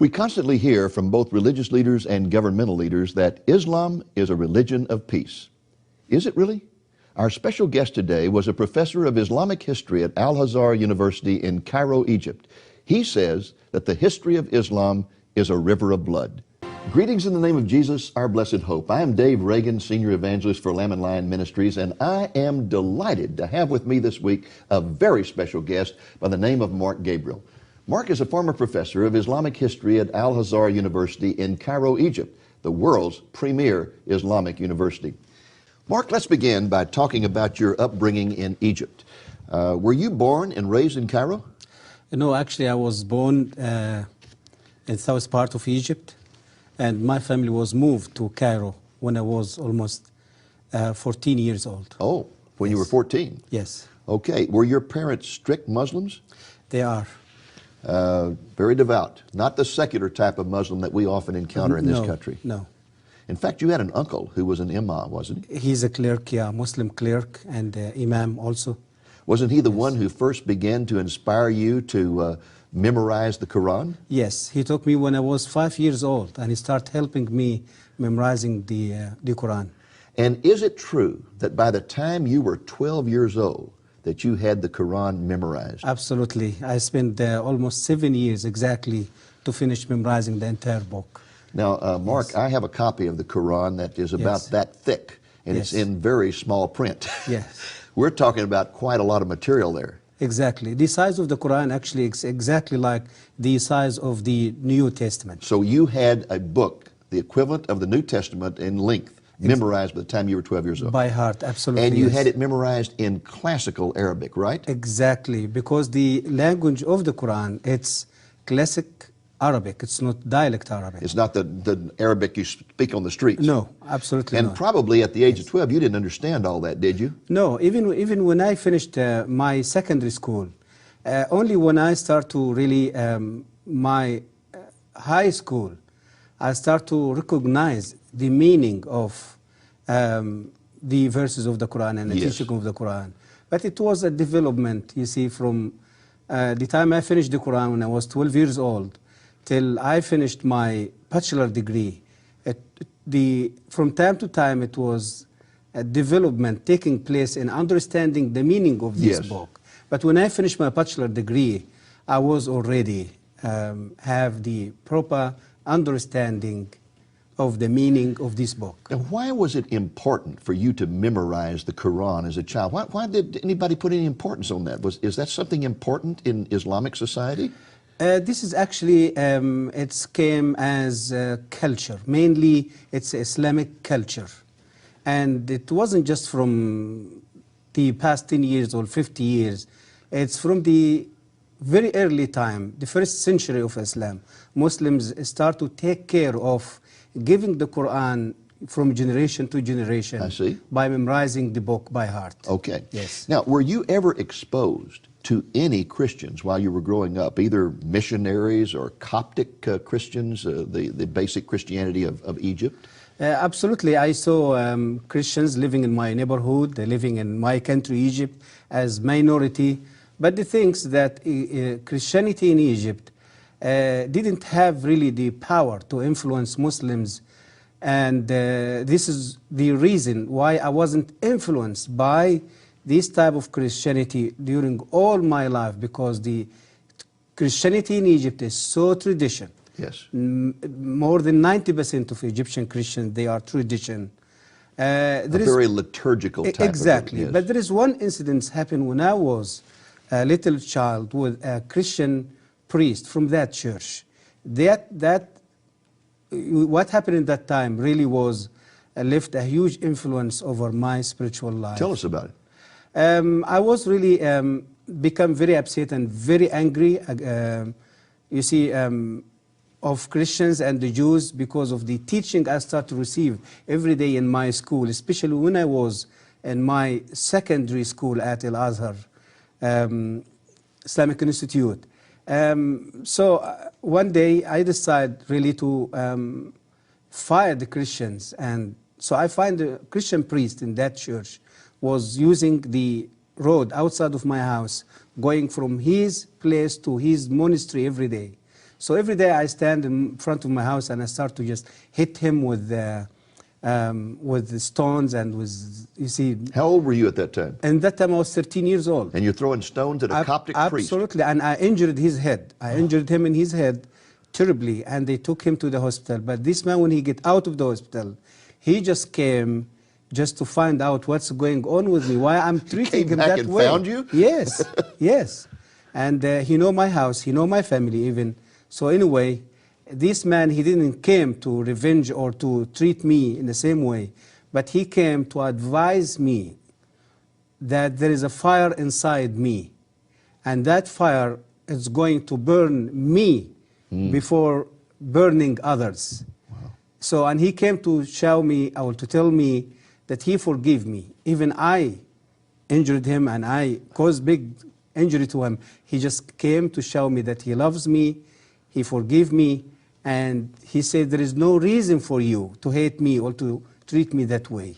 We constantly hear from both religious leaders and governmental leaders that Islam is a religion of peace. Is it really? Our special guest today was a professor of Islamic history at Al-Azhar University in Cairo, Egypt. He says that the history of Islam is a river of blood. Greetings in the name of Jesus, our blessed hope. I am Dave Reagan, Senior Evangelist for Lamb and Lion Ministries, and I am delighted to have with me this week a very special guest by the name of Mark Gabriel. Mark is a former professor of Islamic history at Al-Azhar University in Cairo, Egypt, the world's premier Islamic university. Mark, let's begin by talking about your upbringing in Egypt. Were you born and raised in Cairo? No, actually I was born in south part of Egypt, and my family was moved to Cairo when I was almost 14 years old. Oh, when Yes. you were 14? Yes. Okay. Were your parents strict Muslims? They are. Very devout. Not the secular type of Muslim that we often encounter in this No, country. No. In fact, you had an uncle who was an imam, wasn't he? He's a clerk, yeah, Muslim clerk, and imam also. Wasn't he the one who first began to inspire you to memorize the Quran? Yes, he took me when I was 5 years old, and he started helping me memorizing the Quran. And is it true that by the time you were 12 years old, that you had the Quran memorized? Absolutely. I spent almost 7 years exactly to finish memorizing the entire book. Now, Mark, Yes. I have a copy of the Quran that is about Yes. that thick, and it's Yes. in very small print. Yes. We're talking about quite a lot of material there. Exactly. The size of the Quran actually is exactly like the size of the New Testament. So you had a book, the equivalent of the New Testament in length, memorized by the time you were 12 years old. By heart, absolutely. And you yes. had it memorized in classical Arabic, right? Exactly, because the language of the Quran, it's classic Arabic. It's not dialect Arabic. It's not the Arabic you speak on the streets. No, absolutely And not. probably at the age of 12, you didn't understand all that, did you? No, even when I finished my secondary school, only when I start to really my high school, I start to recognize the meaning of the verses of the Quran and the Yes. teaching of the Quran. But it was a development, you see, from the time I finished the Quran when I was 12 years old till I finished my bachelor degree. From time to time it was a development taking place in understanding the meaning of this Yes. book. But when I finished my bachelor degree, I was already have the proper understanding of the meaning of this book. And why was it important for you to memorize the Quran as a child? Why did anybody put any importance on that? Is that something important in Islamic society? This is actually, it came as culture. Mainly, it's Islamic culture. And it wasn't just from the past 10 years or 50 years. It's from the very early time, the first century of Islam. Muslims start to take care of giving the Quran from generation to generation. I see. By memorizing the book by heart. Okay. Yes. Now, were you ever exposed to any Christians while you were growing up, either missionaries or Coptic Christians, the basic Christianity of Egypt? Absolutely. I saw Christians living in my neighborhood, living in my country, Egypt, as minority. But the things that Christianity in Egypt didn't have really the power to influence Muslims. And this is the reason why I wasn't influenced by this type of Christianity during all my life, because the Christianity in Egypt is so tradition. Yes. More than 90% of Egyptian Christians, they are tradition. A very liturgical type exactly. of, yes. But there is one incident happened when I was a little child with a Christian priest from that church. What happened in that time really was left a huge influence over my spiritual life. Tell us about it. I was really become very upset and very angry, you see, of Christians and the Jews because of the teaching I started to receive every day in my school, especially when I was in my secondary school at Al-Azhar Islamic Institute. So one day I decided really to fire the Christians, and so I find a Christian priest in that church was using the road outside of my house, going from his place to his monastery every day. So every day I stand in front of my house and I start to just hit him with the stones and with, you see. How old were you at that time? And that time I was 13 years old. And you're throwing stones at a Coptic priest? Absolutely, and I injured his head. I injured him in his head terribly, and they took him to the hospital. But this man, when he get out of the hospital, he just came just to find out what's going on with me, why I'm treating him that way. He came back and found you? Yes, yes. And he know my house, he know my family even. So anyway, this man, he didn't came to revenge or to treat me in the same way, but he came to advise me that there is a fire inside me, and that fire is going to burn me before burning others. Wow. So, and he came to show me, or to tell me that he forgive me. Even I injured him and I caused big injury to him. He just came to show me that he loves me, he forgive me, and he said there is no reason for you to hate me or to treat me that way.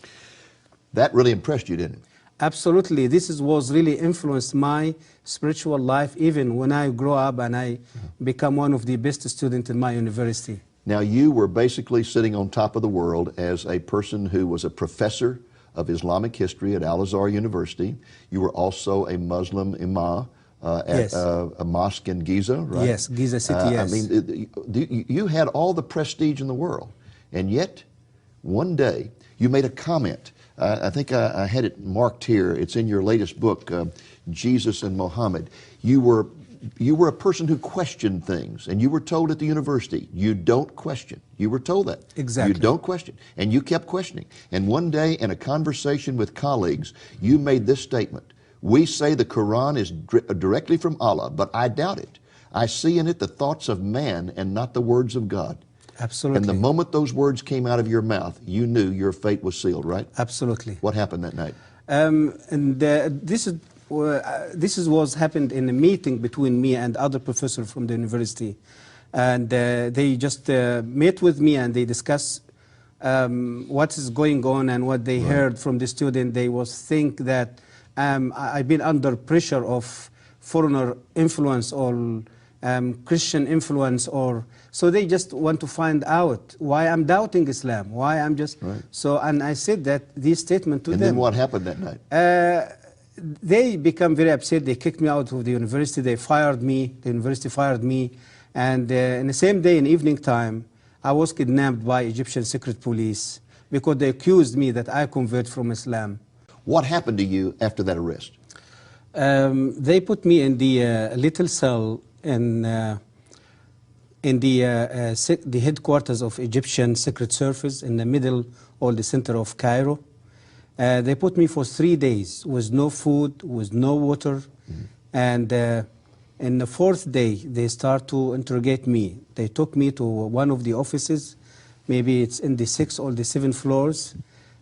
That really impressed you, didn't it? Absolutely. This was really influenced my spiritual life, even when I grow up and I become one of the best students in my university. Now, you were basically sitting on top of the world as a person who was a professor of Islamic history at Al-Azhar University. You were also a Muslim imam at a mosque in Giza, right? Yes, Giza City, yes. I mean, you had all the prestige in the world, and yet one day you made a comment. I think I had it marked here. It's in your latest book, Jesus and Muhammad. You were a person who questioned things, and you were told at the university, you don't question. You were told that. Exactly. You don't question. And you kept questioning. And one day in a conversation with colleagues, you made this statement. We say the Quran is directly from Allah, but I doubt it. I see in it the thoughts of man and not the words of God. Absolutely. And the moment those words came out of your mouth, you knew your fate was sealed, right? Absolutely. What happened that night? This was happened in a meeting between me and other professors from the university, and they just met with me and they discussed what is going on and what they heard from the student. They was think that I've been under pressure of foreigner influence or Christian influence, or so they just want to find out why I'm doubting Islam, why I'm just so. And I said that this statement to them. And then what happened that night? They become very upset. They kicked me out of the university. They fired me. The university fired me. And in the same day, in evening time, I was kidnapped by Egyptian secret police because they accused me that I convert from Islam. What happened to you after that arrest? They put me in the little cell in the headquarters of Egyptian Secret Service in the middle or the center of Cairo. They put me for 3 days with no food, with no water, and in the 4th day they start to interrogate me. They took me to one of the offices, maybe it's in the 6th or the 7th floors,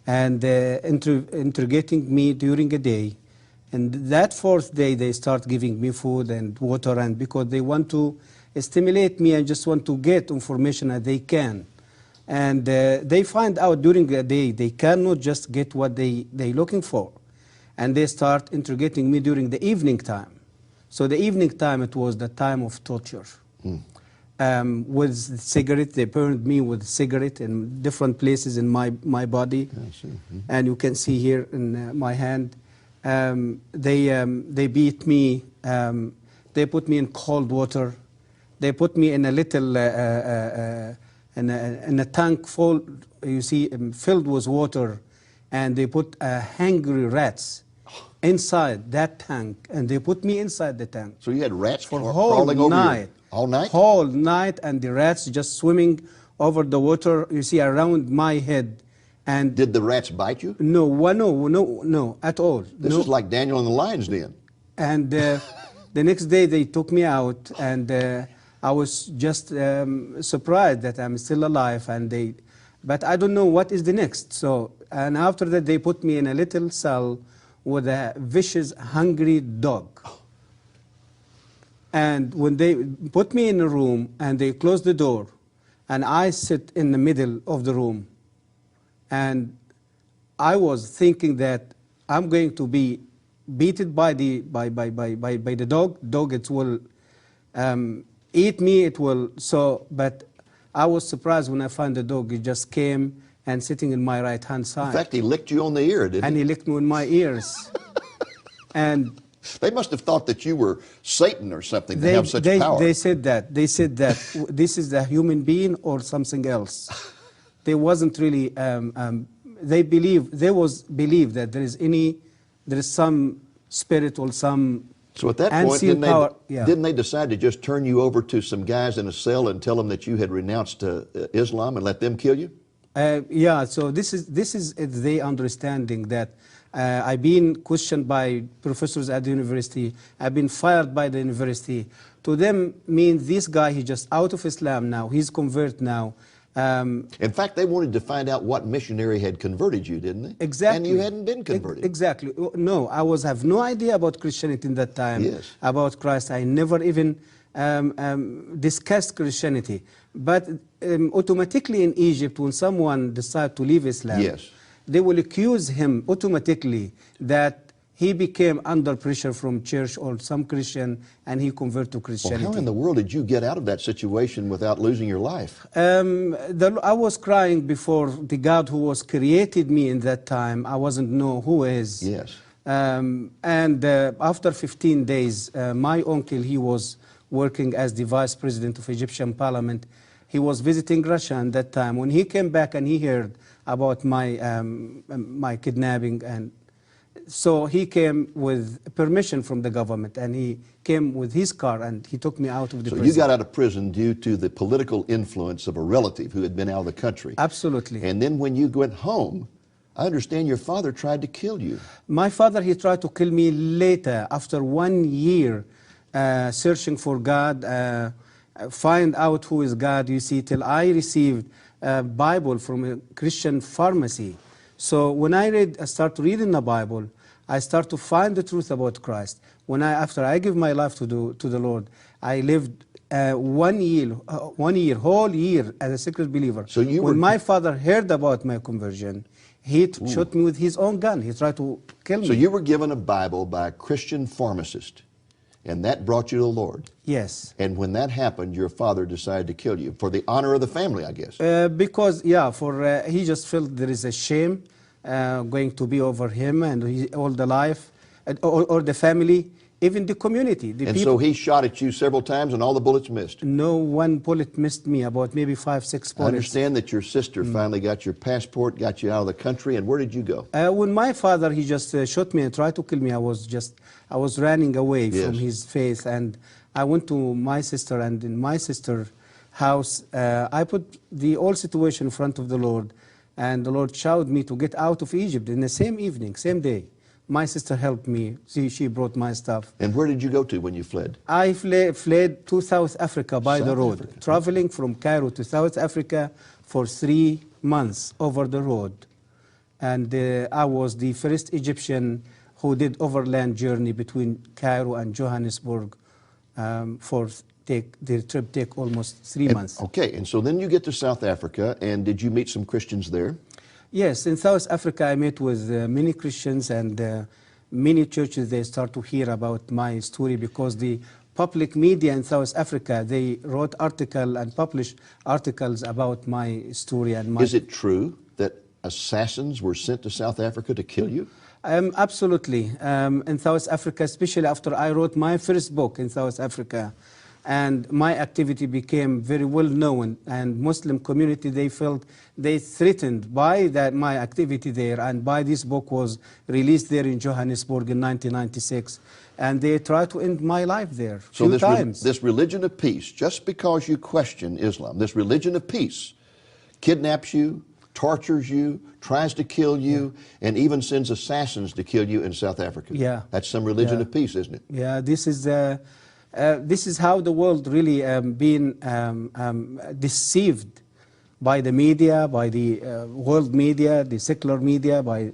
and interrogating me during a day. And that 4th day they start giving me food and water, and because they want to stimulate me and just want to get information that they can. And they find out during the day they cannot just get what they looking for. And they start interrogating me during the evening time. So the evening time, it was the time of torture. With cigarette, they burned me with cigarette in different places in my body. And you can see here in my hand. They beat me. They put me in cold water. They put me in a little in a tank full, you see, filled with water, and they put hungry rats inside that tank, and they put me inside the tank. So you had rats for crawling over you all night? Whole night, and the rats just swimming over the water, you see, around my head. And did the rats bite you? No, no, at all. This is like Daniel in the lion's den. And the next day they took me out, and I was just surprised that I'm still alive, but I don't know what is the next. So, and after that they put me in a little cell with a vicious, hungry dog. And when they put me in a room and they closed the door, and I sit in the middle of the room, and I was thinking that I'm going to be beaten by the dog. Dog, it will eat me, it will. So, but I was surprised when I found the dog. He just came and sitting in my right hand side. In fact, he licked you on the ear, didn't And he? he licked me in my ears. And They must have thought that you were Satan or something to have such power. they said that. They said that this is a human being or something else. They wasn't really. They believe that there is some spirit or some. So at that point, unseen power. Yeah. didn't they decide to just turn you over to some guys in a cell and tell them that you had renounced Islam and let them kill you? Yeah. So this is the understanding that I've been questioned by professors at the university. I've been fired by the university. To them, means this guy, he's just out of Islam now. He's convert now. In fact, they wanted to find out what missionary had converted you, didn't they? Exactly. And you hadn't been converted. Exactly. No, I have no idea about Christianity in that time. Yes. About Christ. I never even discussed Christianity. But automatically in Egypt, when someone decides to leave Islam, yes, they will accuse him automatically that he became under pressure from church or some Christian and he converted to Christianity. Well, how in the world did you get out of that situation without losing your life? I was crying before the God who was created me in that time. I wasn't know who is. Yes. After 15 days, my uncle, he was working as the vice president of Egyptian parliament. He was visiting Russia at that time. When he came back and he heard about my kidnapping, and so he came with permission from the government, and he came with his car and he took me out of the prison. So you got out of prison due to the political influence of a relative who had been out of the country. Absolutely. And then when you went home, I understand your father tried to kill you. My father, he tried to kill me later, after 1 year searching for God, find out who is God, you see, till I received a Bible from a Christian pharmacy. So when I start reading the Bible, I start to find the truth about Christ. After I give my life to the Lord, I lived 1 year, whole year as a secret believer. So when my father heard about my conversion, he shot me with his own gun. He tried to kill me. So you were given a Bible by a Christian pharmacist, and that brought you to the Lord. Yes. And when that happened, your father decided to kill you for the honor of the family, I guess. Because, yeah, he just felt there is a shame going to be over him and all the life, or the family, even the community. So he shot at you several times and all the bullets missed? No, one bullet missed me, about maybe 5, 6 bullets. I understand that your sister finally got your passport, got you out of the country, and where did you go? When my father, he just shot me and tried to kill me, I was running away from his faith, and I went to my sister, and in my sister's house, I put the whole situation in front of the Lord, and the Lord showed me to get out of Egypt in the same evening, same day. My sister helped me. She brought my stuff. And where did you go to when you fled? I fled to South Africa by the road, traveling from Cairo to South Africa for 3 months over the road. And I was the first Egyptian who did overland journey between Cairo and Johannesburg their trip take almost 3 months. Okay, and so then you get to South Africa, and did you meet some Christians there? Yes, in South Africa I met with many Christians, and many churches, they start to hear about my story because the public media in South Africa, they wrote articles and published articles about my story. And Is it true that assassins were sent to South Africa to kill you? Absolutely. In South Africa, especially after I wrote my first book in South Africa, and my activity became very well known, and Muslim community, they felt they threatened by my activity there, and by this book was released there in Johannesburg in 1996, and they tried to end my life there few times. This religion of peace, just because you question Islam, this religion of peace kidnaps you, tortures you, tries to kill you, and even sends assassins to kill you in South Africa. Yeah. That's some religion of peace, isn't it? Yeah, this is how the world really been deceived by the media, by the world media, the secular media, by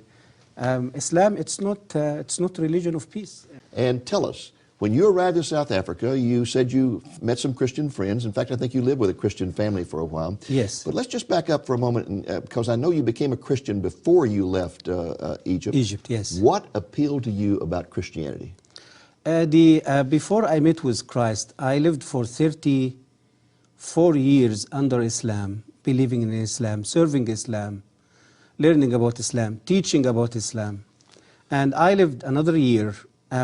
Islam. It's not religion of peace. And tell us, when you arrived in South Africa, you said you met some Christian friends. In fact, I think you lived with a Christian family for a while. Yes. But let's just back up for a moment, because I know you became a Christian before you left Egypt. Egypt, yes. What appealed to you about Christianity? Before I met with Christ, I lived for 34 years under Islam, believing in Islam, serving Islam, learning about Islam, teaching about Islam. And I lived another year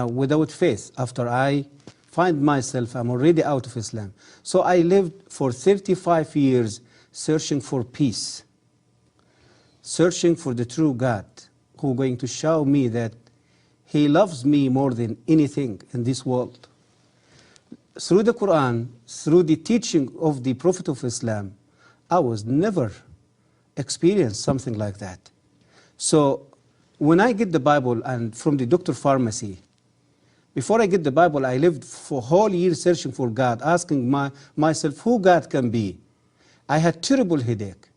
without faith after I find myself, I'm already out of Islam. So I lived for 35 years searching for peace, searching for the true God who is going to show me that He loves me more than anything in this world. Through the Quran, through the teaching of the Prophet of Islam, I was never experienced something like that. So when I get the Bible and from the doctor pharmacy, before I get the Bible, I lived for a whole year searching for God, asking myself who God can be. I had terrible headache.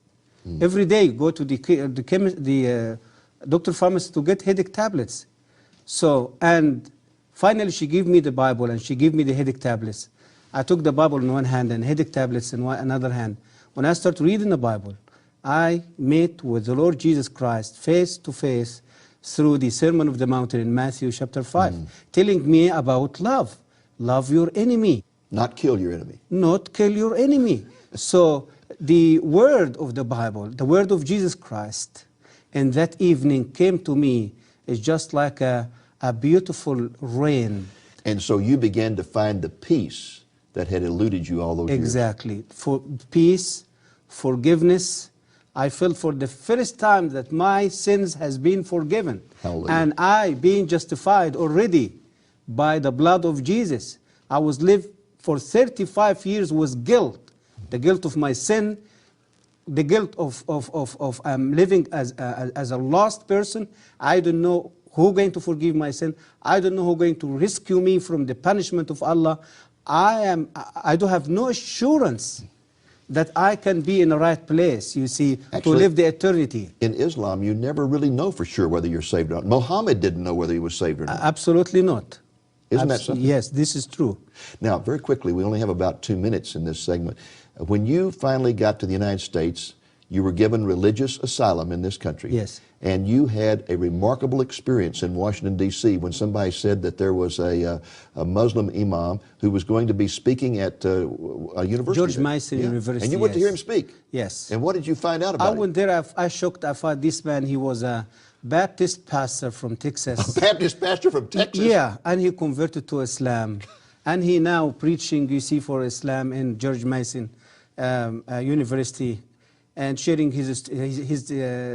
Every day go to the doctor pharmacy to get headache tablets. So, and finally she gave me the Bible and she gave me the headache tablets. I took the Bible in one hand and headache tablets in another hand. When I started reading the Bible, I met with the Lord Jesus Christ face to face through the Sermon of the Mountain in Matthew chapter 5, telling me about love. Love your enemy. Not kill your enemy. Not kill your enemy. So the word of the Bible, the word of Jesus Christ, and that evening came to me is just like a beautiful rain. And so you began to find the peace that had eluded you all those years. Exactly. For peace, forgiveness. I felt for the first time that my sins has been forgiven. Hallelujah. And I being justified already by the blood of Jesus. I was lived for 35 years with guilt. The guilt of my sin, the guilt of living as a lost person. I don't know who going to forgive my sin. I don't know who going to rescue me from the punishment of Allah. I do have no assurance that I can be in the right place, you see, Actually, to live the eternity. In Islam, you never really know for sure whether you're saved or not. Muhammad didn't know whether he was saved or not. Absolutely not. Isn't that something? Yes, this is true. Now, very quickly, we only have about 2 minutes in this segment. When you finally got to the United States, you were given religious asylum in this country. Yes. And you had a remarkable experience in Washington, D.C. when somebody said that there was a Muslim imam who was going to be speaking at a university. George Mason University. And you went to hear him speak. Yes. And what did you find out about I him? went there, I shocked, I thought this man, he was a Baptist pastor from Texas. A Baptist pastor from Texas? Yeah, and he converted to Islam. And he now preaching, you see, for Islam in George Mason University and sharing his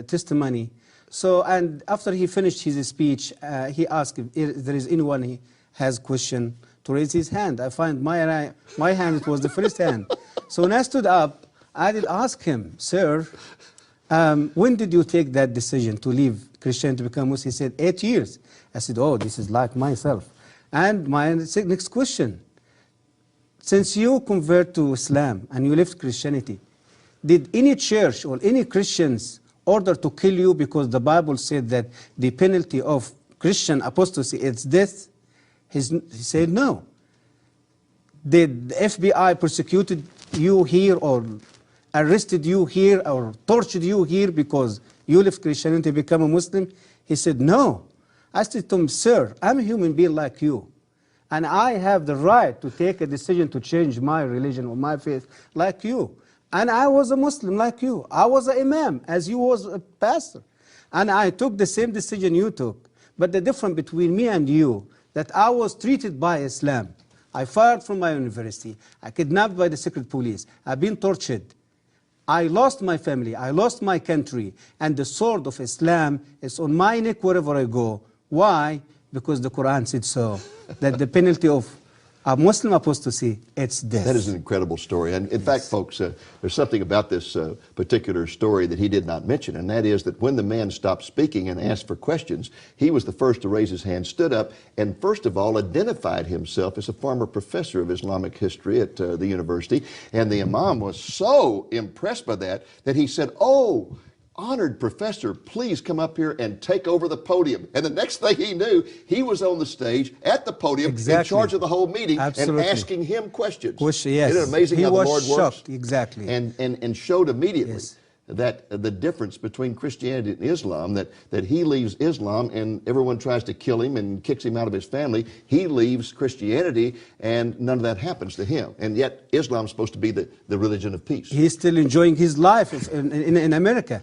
testimony. So, and after he finished his speech, he asked if there is anyone he has question to raise his hand. I find my hand was the first hand. So when I stood up, I did ask him, sir, when did you take that decision to leave Christianity to become Muslim? He said, 8 years. I said, oh, this is like myself. And my next question, since you convert to Islam and you left Christianity, did any church or any Christians order to kill you because the Bible said that the penalty of Christian apostasy is death? He said no. Did the FBI persecuted you here or arrested you here or tortured you here because you left Christianity to become a Muslim? He said no. I said to him, sir, I'm a human being like you. And I have the right to take a decision to change my religion or my faith like you. And I was a Muslim like you. I was an imam as you was a pastor. And I took the same decision you took. But the difference between me and you, that I was treated by Islam. I fired from my university. I kidnapped by the secret police. I've been tortured. I lost my family. I lost my country. And the sword of Islam is on my neck wherever I go. Why? Because the Quran said so. That the penalty of a Muslim apostasy, it's death. That is an incredible story. And in fact, folks, there's something about this particular story that he did not mention, and that is that when the man stopped speaking and asked for questions, he was the first to raise his hand, stood up, and first of all identified himself as a former professor of Islamic history at the university. And the imam was so impressed by that he said, oh, honored professor, please come up here and take over the podium. And the next thing he knew, he was on the stage at the podium in charge of the whole meeting. Absolutely. And asking him questions. Yes. Isn't it amazing he how the was Lord shocked. works? Exactly. And showed immediately Yes. that the difference between Christianity and Islam, that he leaves Islam and everyone tries to kill him and kicks him out of his family. He leaves Christianity and none of that happens to him. And yet Islam's supposed to be the religion of peace. He's still enjoying his life in America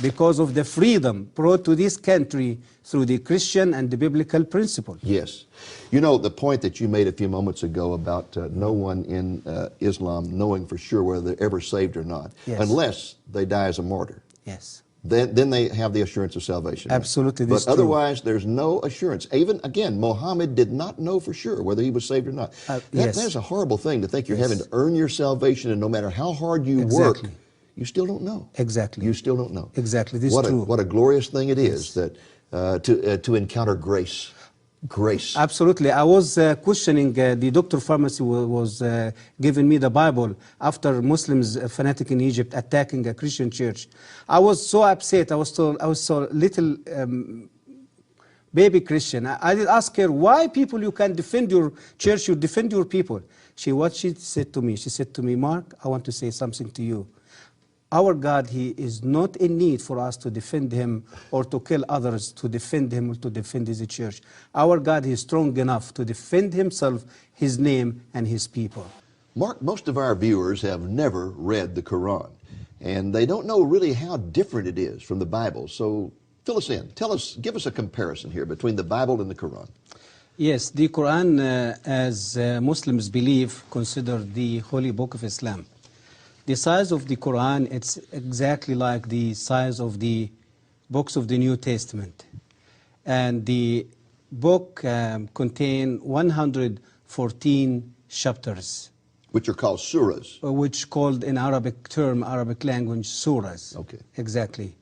because of the freedom brought to this country through the Christian and the biblical principle. Yes. You know, the point that you made a few moments ago about no one in Islam knowing for sure whether they're ever saved or not, Yes. unless they die as a martyr. Yes. Then they have the assurance of salvation. Absolutely, this is But true. otherwise, there's no assurance. Even, again, Muhammad did not know for sure whether he was saved or not. Yes. That's a horrible thing to think you're Yes. having to earn your salvation, and no matter how hard you work, Exactly. you still don't know. Exactly. You still don't know. Exactly, this is What true. what a glorious thing it is that to encounter grace. Grace. Absolutely. I was questioning, the doctor pharmacy was giving me the Bible after Muslims, fanatic in Egypt, attacking a Christian church. I was so upset. I was so little baby Christian. I did ask her, why people you can defend your church, you defend your people. What she said to me, she said to me, Mark, I want to say something to you. Our God, He is not in need for us to defend Him or to kill others to defend Him or to defend His church. Our God, He is strong enough to defend Himself, His name, and His people. Mark, most of our viewers have never read the Quran, and they don't know really how different it is from the Bible. So fill us in. Give us a comparison here between the Bible and the Quran. Yes, the Quran, as Muslims believe, considered the holy book of Islam. The size of the Quran, it's exactly like the size of the books of the New Testament. And the book contains 114 chapters. Which are called surahs. Which called in Arabic term, Arabic language, surahs. Okay. Exactly.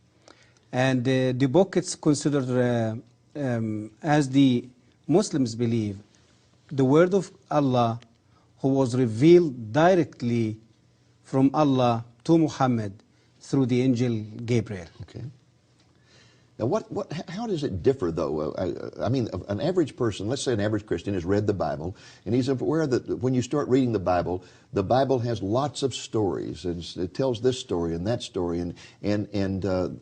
And the book is considered, as the Muslims believe, the word of Allah who was revealed directly from Allah to Muhammad through the angel Gabriel. Okay. Now, how does it differ, though? I mean, an average person, let's say an average Christian, has read the Bible, and he's aware that when you start reading the Bible has lots of stories, and it tells this story and that story, and the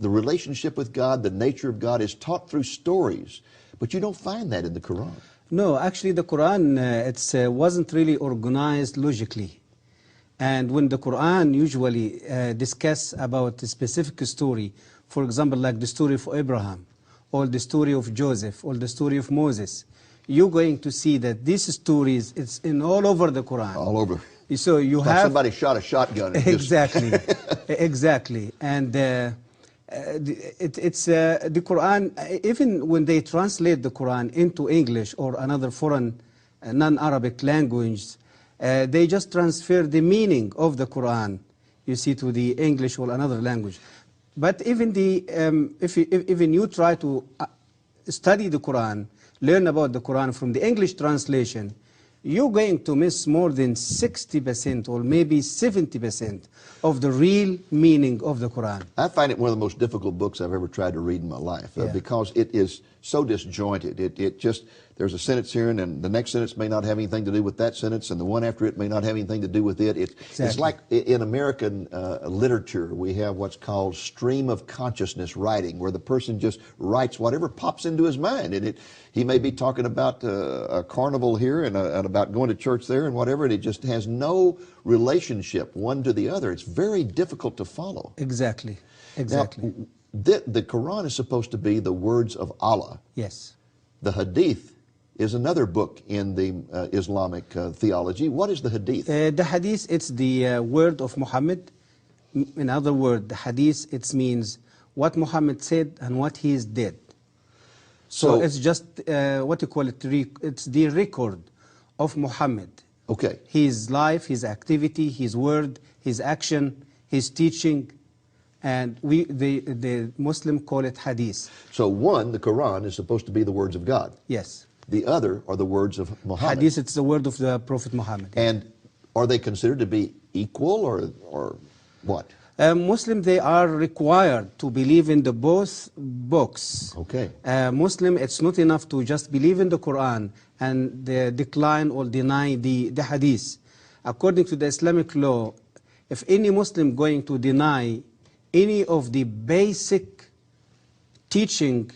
relationship with God, the nature of God, is taught through stories. But you don't find that in the Quran. No, actually, the Quran wasn't really organized logically. And when the Quran usually discuss about a specific story, for example, like the story of Abraham, or the story of Joseph, or the story of Moses, you're going to see that these stories, it's in all over the Quran. All over. So you like have somebody shot a shotgun. And exactly, exactly, and the Quran. Even when they translate the Quran into English or another foreign non-Arabic language, they just transfer the meaning of the Quran, you see, to the English or another language. But even even you try to study the Quran, learn about the Quran from the English translation, you're going to miss more than 60% or maybe 70% of the real meaning of the Quran. I find it one of the most difficult books I've ever tried to read in my life because it is so disjointed. It just, there's a sentence here and then the next sentence may not have anything to do with that sentence and the one after it may not have anything to do with it. It's like in American literature we have what's called stream of consciousness writing, where the person just writes whatever pops into his mind, and he may be talking about a carnival here and about going to church there and whatever, and it just has no relationship one to the other. It's very difficult to follow. Exactly, exactly. Now, the Quran is supposed to be the words of Allah. Yes. The Hadith is another book in the Islamic theology. What is the Hadith? The Hadith, it's the word of Muhammad. In other words, the Hadith, it means what Muhammad said and what he did. So it's just, what you call it, it's the record of Muhammad. Okay. His life, his activity, his word, his action, his teaching, and the Muslim call it Hadith. So one, the Quran, is supposed to be the words of God. Yes. The other are the words of Muhammad. Hadith, it's the word of the Prophet Muhammad. And are they considered to be equal or what? Muslim, they are required to believe in the both books. Okay. Muslim, it's not enough to just believe in the Quran and decline or deny the Hadith. According to the Islamic law, if any Muslim going to deny any of the basic teaching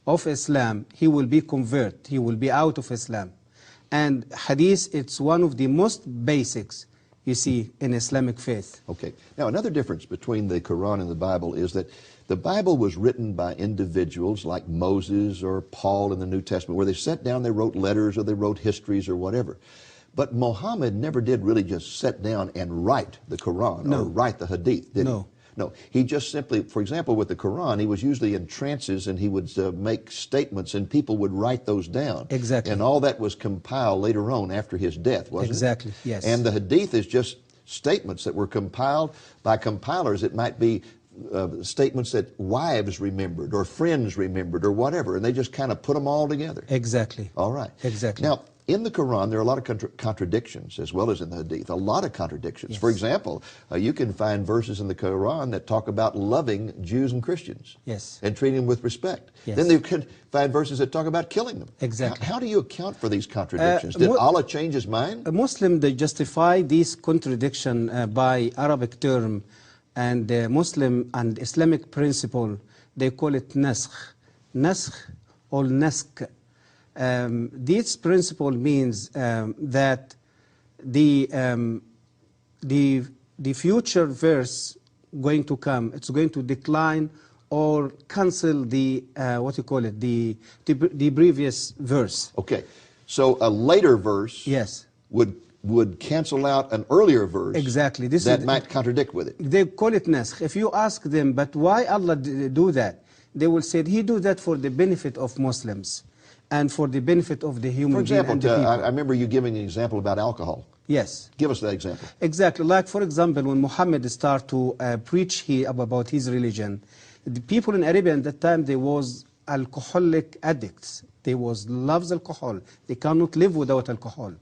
of Islam, he will be convert. He will be out of Islam. And hadith, it's one of the most basics you see in Islamic faith. Okay. Now, another difference between the Quran and the Bible is that the Bible was written by individuals like Moses or Paul in the New Testament, where they sat down, they wrote letters, or they wrote histories or whatever. But Muhammad never did really just sit down and write the Quran or write the hadith, did he? No, he just simply, for example, with the Quran, he was usually in trances and he would make statements and people would write those down. Exactly. And all that was compiled later on after his death, wasn't it? Exactly, yes. And the hadith is just statements that were compiled by compilers. It might be statements that wives remembered or friends remembered or whatever, and they just kind of put them all together. Exactly. All right. Exactly. Now, in the Quran, there are a lot of contradictions, as well as in the Hadith, a lot of contradictions. Yes. For example, you can find verses in the Quran that talk about loving Jews and Christians. Yes. And treating them with respect. Yes. Then you can find verses that talk about killing them. Exactly. How do you account for these contradictions? Did Allah change his mind? A Muslim, they justify this contradiction by Arabic term, and Muslim and Islamic principle, they call it naskh. Naskh or nask. This principle means that the future verse going to come, it's going to decline or cancel the what you call it, the previous verse. Okay, so a later verse, yes, would cancel out an earlier verse. Exactly. That might contradict with it. They call it naskh. If you ask them, but why Allah do that? They will say He do that for the benefit of Muslims and for the benefit of the human being. For example, I remember you giving an example about alcohol. Yes. Give us that example. Exactly. Like, for example, when Muhammad started to preach about his religion, the people in Arabia at that time, they was alcoholic addicts. They loves alcohol. They cannot live without alcohol.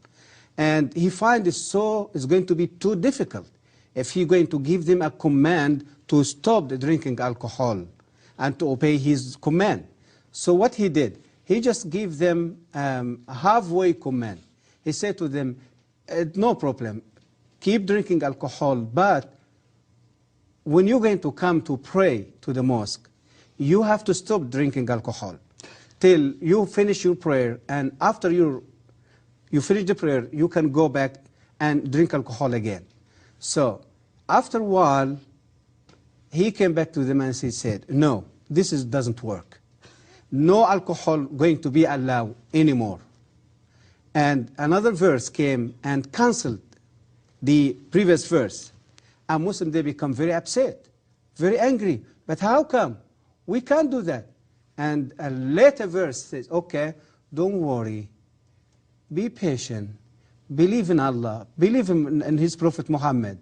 And he finds it's going to be too difficult if he's going to give them a command to stop drinking alcohol and to obey his command. So what he did, he just gave them a halfway command. He said to them, no problem, keep drinking alcohol, but when you're going to come to pray to the mosque, you have to stop drinking alcohol till you finish your prayer, and after you finish the prayer, you can go back and drink alcohol again. So after a while, he came back to them and he said, no, this doesn't work. No alcohol going to be allowed anymore. And another verse came and canceled the previous verse. And Muslims, they become very upset, very angry. But how come? We can't do that. And a later verse says, okay, don't worry. Be patient. Believe in Allah. Believe in His Prophet Muhammad.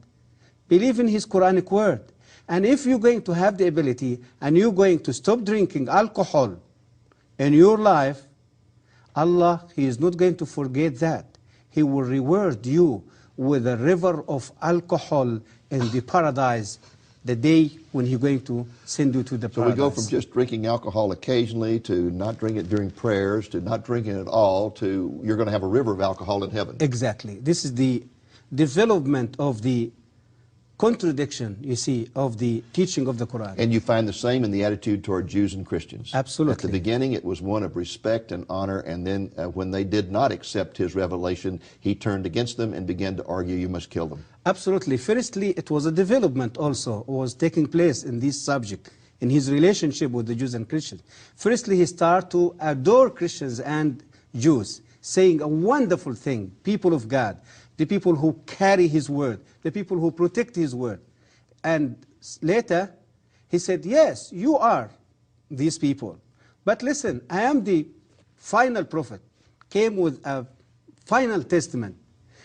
Believe in His Quranic word. And if you're going to have the ability and you're going to stop drinking alcohol in your life, Allah, He is not going to forget that. He will reward you with a river of alcohol in the paradise the day when He's going to send you to the paradise. So we go from just drinking alcohol occasionally to not drinking it during prayers to not drinking it at all to you're going to have a river of alcohol in heaven. Exactly. This is the development of the contradiction, you see, of the teaching of the Quran. And you find the same in the attitude toward Jews and Christians. Absolutely. At the beginning, it was one of respect and honor, and then when they did not accept His revelation, He turned against them and began to argue, you must kill them. Absolutely. Firstly, it was a development also was taking place in this subject, in His relationship with the Jews and Christians. Firstly, He started to adore Christians and Jews, saying a wonderful thing, people of God, the people who carry His word, the people who protect His word. And later, He said, yes, you are these people. But listen, I am the final prophet, came with a final testament.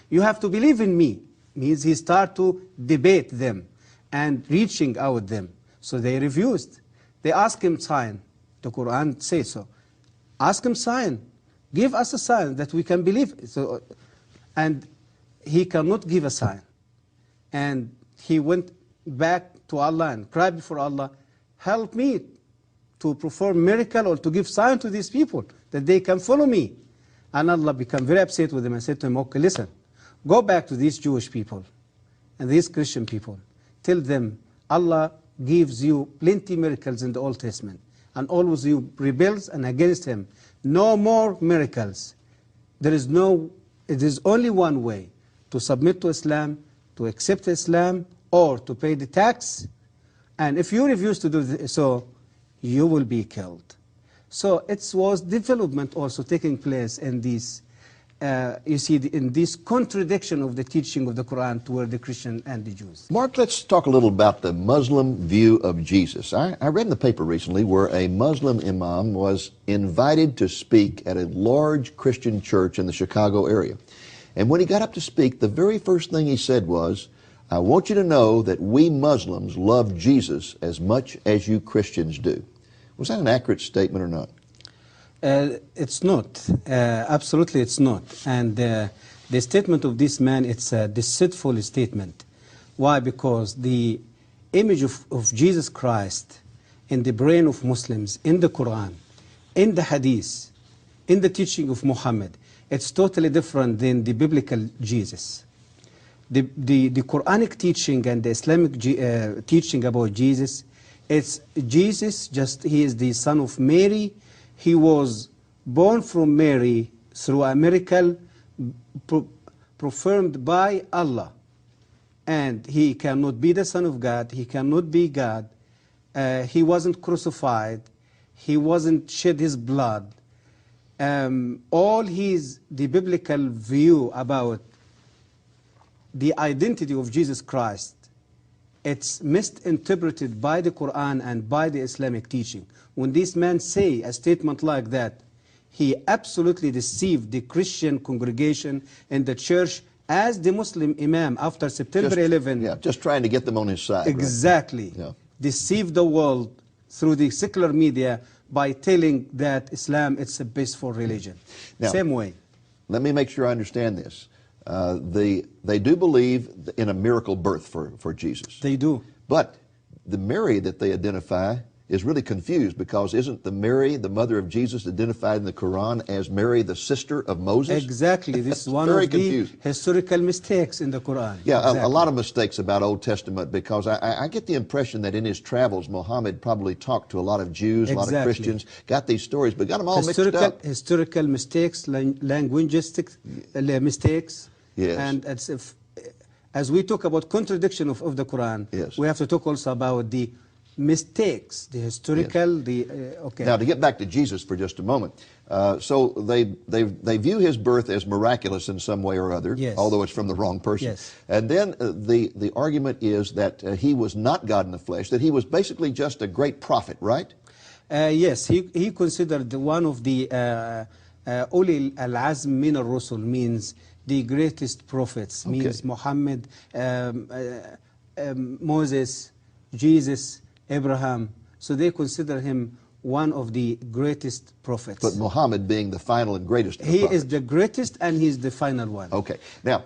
You have to believe in me. Means He started to debate them and reaching out them. So they refused. They asked Him sign. The Quran says so. Ask Him sign. Give us a sign that we can believe. So, and He cannot give a sign. And he went back to Allah and cried before Allah, help me to perform miracle or to give sign to these people that they can follow me. And Allah became very upset with him and said to him, okay, listen, go back to these Jewish people and these Christian people. Tell them Allah gives you plenty miracles in the Old Testament, and always you rebels and against him. No more miracles. It is only one way: to submit to Islam, to accept Islam, or to pay the tax. And if you refuse to do so, you will be killed. So it was development also taking place in this, you see, in this contradiction of the teaching of the Quran toward the Christian and the Jews. Mark, let's talk a little about the Muslim view of Jesus. I read in the paper recently where a Muslim imam was invited to speak at a large Christian church in the Chicago area. And when he got up to speak, the very first thing he said was, "I want you to know that we Muslims love Jesus as much as you Christians do." Was that an accurate statement or not? It's not. Absolutely it's not. And the statement of this man, it's a deceitful statement. Why? Because the image of Jesus Christ in the brain of Muslims, in the Quran, in the Hadith, in the teaching of Muhammad, it's totally different than the biblical Jesus. The Quranic teaching and the Islamic teaching about Jesus, it's Jesus, just he is the son of Mary. He was born from Mary through a miracle performed by Allah. And he cannot be the son of God. He cannot be God. He wasn't crucified. He wasn't shed his blood. The biblical view about the identity of Jesus Christ, it's misinterpreted by the Quran and by the Islamic teaching. When this man say a statement like that, he absolutely deceived the Christian congregation in the church as the Muslim imam after September 11. Yeah, just trying to get them on his side. Exactly. Right? Yeah. Deceived the world through the secular media by telling that Islam it's a peaceful religion. Now, same way. Let me make sure I understand this. They do believe in a miracle birth for Jesus. They do. But the Mary that they identify is really confused, because isn't the Mary, the mother of Jesus, identified in the Quran as Mary, the sister of Moses? Exactly. This is one Very of confusing. the historical mistakes in the Quran. Yeah, exactly. a lot of mistakes about Old Testament, because I get the impression that in his travels, Muhammad probably talked to a lot of Jews, a lot of Christians, got these stories, but got them all mixed up. Historical mistakes, linguistic mistakes. Yes. And as we talk about contradiction of the Quran, yes, we have to talk also about the mistakes, the historical, yes, okay. Now, to get back to Jesus for just a moment, so they view his birth as miraculous in some way or other, yes, although it's from the wrong person. Yes. And then the argument is that he was not God in the flesh, that he was basically just a great prophet, right? Yes, he considered one of the Uli al-Azm min al-Rusul, means the greatest prophets, okay, means Muhammad, Moses, Jesus, Abraham. So they consider him one of the greatest prophets. But Muhammad being the final and greatest of the prophets. He is the greatest and he's the final one. Okay. Now,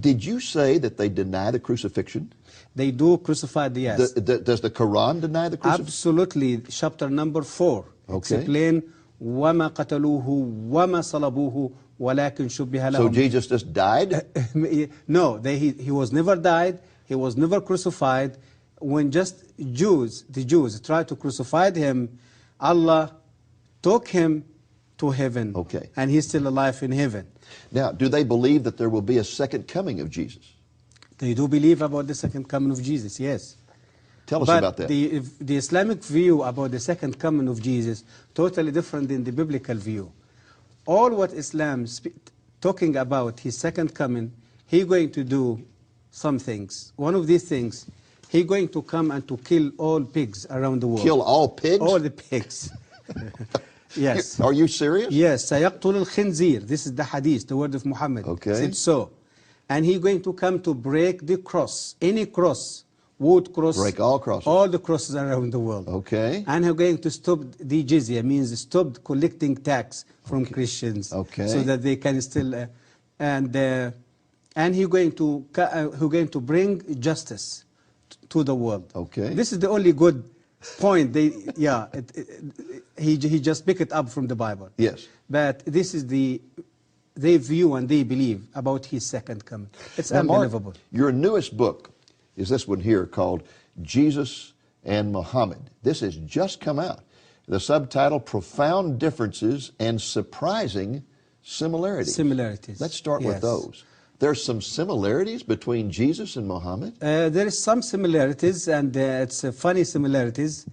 did you say that they deny the crucifixion? They do crucify the, yes. Does the Quran deny the crucifixion? Absolutely. Chapter number 4. Okay. Explain وَمَا قَتَلُوهُ وَمَا صَلَبُوهُ وَلَكِنْ شُبِّهَ لَهُمْ. So Jesus just died? No, he was never died. He was never crucified. When just the Jews tried to crucify him, Allah took him to heaven. Okay. And he's still alive in heaven. Now, do they believe that there will be a second coming of Jesus? They do believe about the second coming of Jesus, yes. Tell us but about that. The Islamic view about the second coming of Jesus, totally different than the biblical view. All what Islam talking about his second coming, he's going to do some things. One of these things, he's going to come and to kill all pigs around the world. Kill all pigs? All the pigs. Yes. Are you serious? Yes. سَيَقْتُلُ الْخِنْزِيرِ. This is the hadith, the word of Muhammad. Okay. Said so. And he's going to come to break the cross, any cross, wood cross. Break all crosses. All the crosses around the world. Okay. And he's going to stop the jizya, means stop collecting tax from Christians. Okay. So that they can still, and he's going to bring justice to the world. Okay. This is the only good point. He just picked it up from the Bible. Yes. But this is they view and they believe about his second coming. It's now, unbelievable. Mark, your newest book is this one here called Jesus and Muhammad. This has just come out. The subtitle, Profound Differences and Surprising Similarities. Similarities. Let's start with Yes. those. There's some similarities between Jesus and Muhammad? There is some similarities, and it's funny similarities.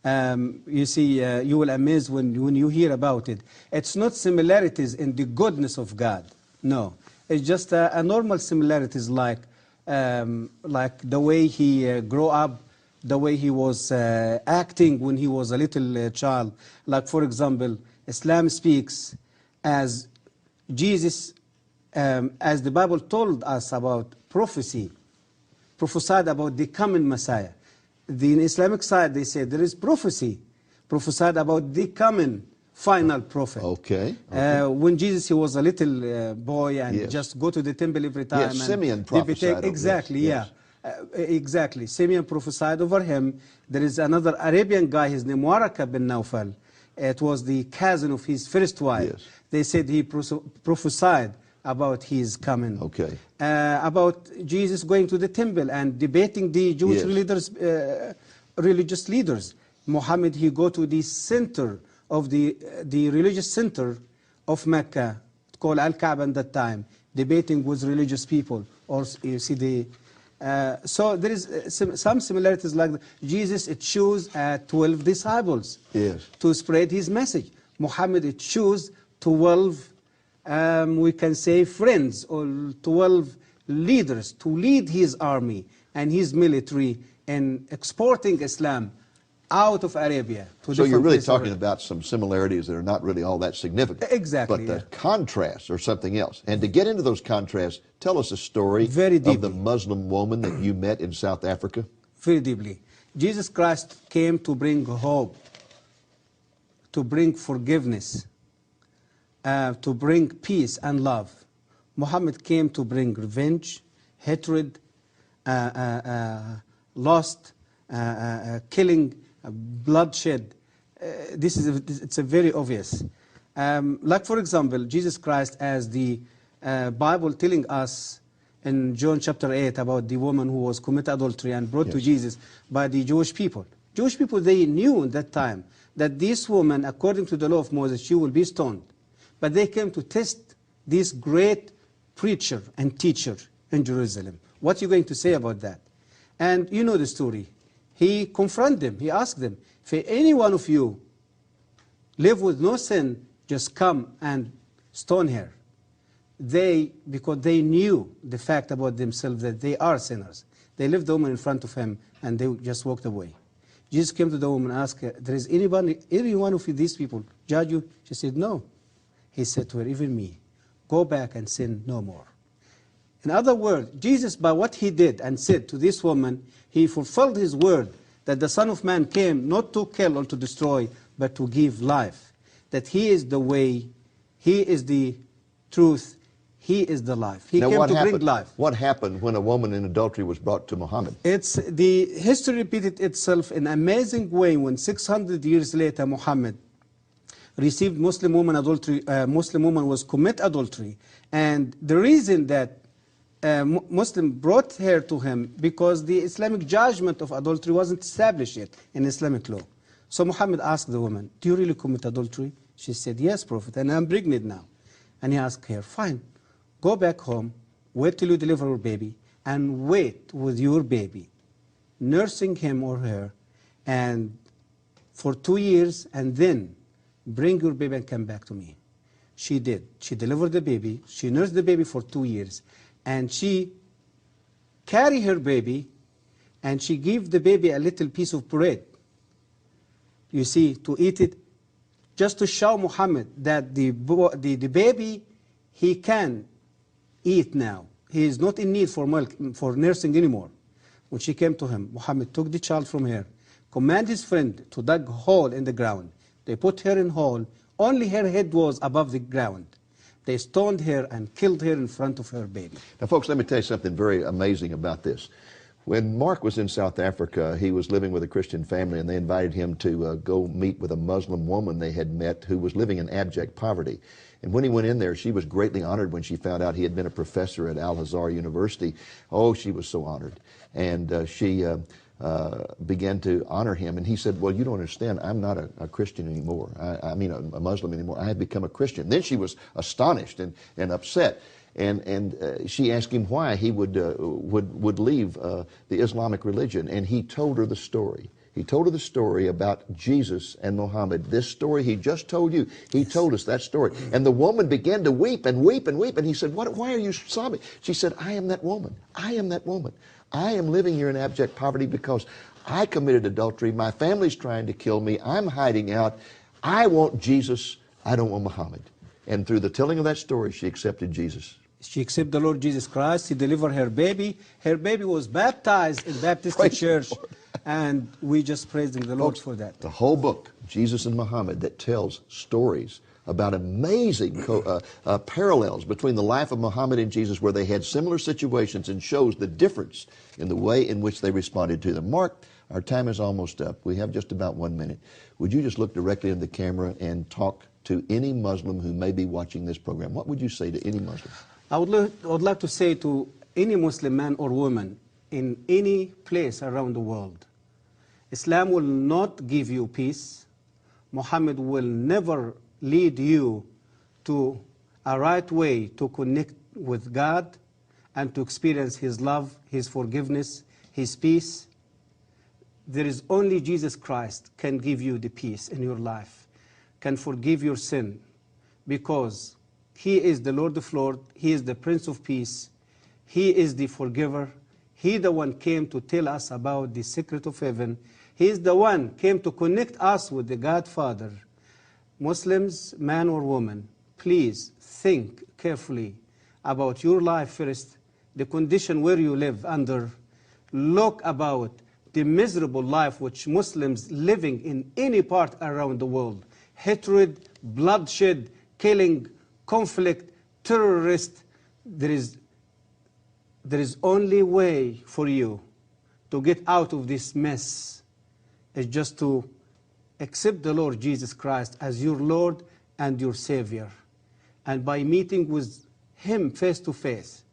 You see, you will amaze when you hear about it. It's not similarities in the goodness of God. No, it's just a normal similarities like the way he grew up, the way he was acting when he was a little child. Like, for example, Islam speaks as Jesus, as the Bible told us about prophecy, prophesied about the coming Messiah. The Islamic side, they say there is prophecy, prophesied about the coming final prophet. Okay. When Jesus, he was a little boy and Yes. just go to the temple every time. Yes, and Simeon prophesied over- Exactly, yes, yeah. Exactly. Simeon prophesied over him. There is another Arabian guy, his name Waraka bin Nawfal. It was the cousin of his first wife. Yes. They said he prophesied about his coming. Okay. About Jesus going to the temple and debating the Jewish Yes. religious leaders. Muhammad, he go to the center of the religious center of Mecca, called Al-Kaaba at that time, debating with religious people. Or you see the so there is some similarities like that. Jesus chose 12 disciples Yes. to spread his message. Muhammad chose 12, we can say, friends or 12 leaders to lead his army and his military in exporting Islam out of Arabia. To So you're different really places talking around. about some similarities that are not really all that significant. Exactly, But the yeah. contrasts are something else. And to get into those contrasts, tell us a story Very of the deeply. Muslim woman that you met in South Africa. Very deeply. Jesus Christ came to bring hope, to bring forgiveness, to bring peace and love. Muhammad came to bring revenge, hatred, lust, killing, bloodshed. It's a very obvious. Like, for example, Jesus Christ, as the Bible telling us in John chapter 8 about the woman who was committed adultery and brought to Yes. Jesus by the Jewish people. Jewish people, they knew at that time that this woman, according to the law of Moses, she will be stoned. But they came to test this great preacher and teacher in Jerusalem. What are you going to say about that? And you know the story. He confronted them. He asked them, if any one of you live with no sin, just come and stone her. Because they knew the fact about themselves that they are sinners. They left the woman in front of him and they just walked away. Jesus came to the woman and asked her, there is any one of these people judge you? She said, no. He said to her, even me, go back and sin no more. In other words, Jesus, by what he did and said to this woman, he fulfilled his word that the Son of Man came not to kill or to destroy, but to give life. That he is the way, he is the truth, he is the life. He Now, came what to happened? bring life. What happened when a woman in adultery was brought to Muhammad? It's the history repeated itself in an amazing way when 600 years later Muhammad received Muslim woman adultery. Muslim woman was commit adultery, and the reason that Muslim brought her to him because the Islamic judgment of adultery wasn't established yet in Islamic law. So Muhammad asked the woman, "Do you really commit adultery?" She said, "Yes, Prophet, and I'm pregnant now." And he asked her, "Fine, go back home, wait till you deliver your baby, and wait with your baby, nursing him or her, and for 2 years, and then bring your baby and come back to me." She did. She delivered the baby. She nursed the baby for 2 years. And she carried her baby, and she gave the baby a little piece of bread, you see, to eat it, just to show Muhammad that the baby, he can eat now. He is not in need for milk, for nursing anymore. When she came to him, Muhammad took the child from her, commanded his friend to dig a hole in the ground. They put her in a hole. Only her head was above the ground. They stoned her and killed her in front of her baby. Now, folks, let me tell you something very amazing about this. When Mark was in South Africa, he was living with a Christian family, and they invited him to go meet with a Muslim woman they had met who was living in abject poverty. And when he went in there, she was greatly honored when she found out he had been a professor at alazhar University. Oh, she was so honored. And she began to honor him. And he said, well, you don't understand, I'm not a Christian anymore. I mean a Muslim anymore. I have become a Christian. Then she was astonished and upset. And she asked him why he would leave the Islamic religion. And he told her the story. He told her the story about Jesus and Muhammad. This story he just told you. He told us that story. And the woman began to weep and weep and weep. And he said, why are you sobbing? She said, I am that woman. I am that woman. I am living here in abject poverty because I committed adultery. My family's trying to kill me. I'm hiding out. I want Jesus. I don't want Muhammad. And through the telling of that story, she accepted Jesus. She accepted the Lord Jesus Christ. He delivered her baby. Her baby was baptized in Baptist Church. And we just praising the Lord for that. The whole book, Jesus and Muhammad, that tells stories about amazing parallels between the life of Muhammad and Jesus, where they had similar situations, and shows the difference in the way in which they responded to them. Mark, our time is almost up. We have just about 1 minute. Would you just look directly in the camera and talk to any Muslim who may be watching this program? What would you say to any Muslim? I would like to say to any Muslim man or woman in any place around the world, Islam will not give you peace. Muhammad will never lead you to a right way to connect with God and to experience His love, His forgiveness, His peace. There is only Jesus Christ can give you the peace in your life, can forgive your sin, because He is the Lord of Lords, He is the Prince of Peace, He is the forgiver. He the one came to tell us about the secret of heaven. He is the one came to connect us with the God Father. Muslims, man or woman, please think carefully about your life first, the condition where you live under. Look about the miserable life which Muslims living in any part around the world. Hatred, bloodshed, killing, conflict, terrorist. There is only way for you to get out of this mess is just to accept the Lord Jesus Christ as your Lord and your Savior. And by meeting with Him face to face,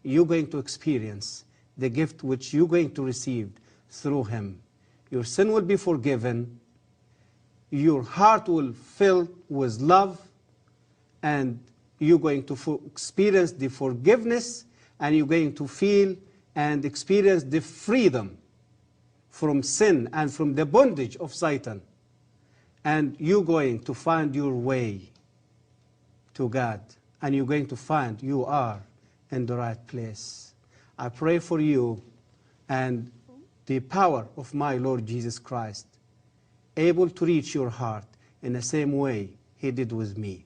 you're going to experience the gift which you're going to receive through Him. Your sin will be forgiven, your heart will fill with love, and you're going to experience the forgiveness, and you're going to feel and experience the freedom from sin and from the bondage of Satan. And you're going to find your way to God, and you're going to find you are in the right place. I pray for you, and the power of my Lord Jesus Christ able to reach your heart in the same way He did with me.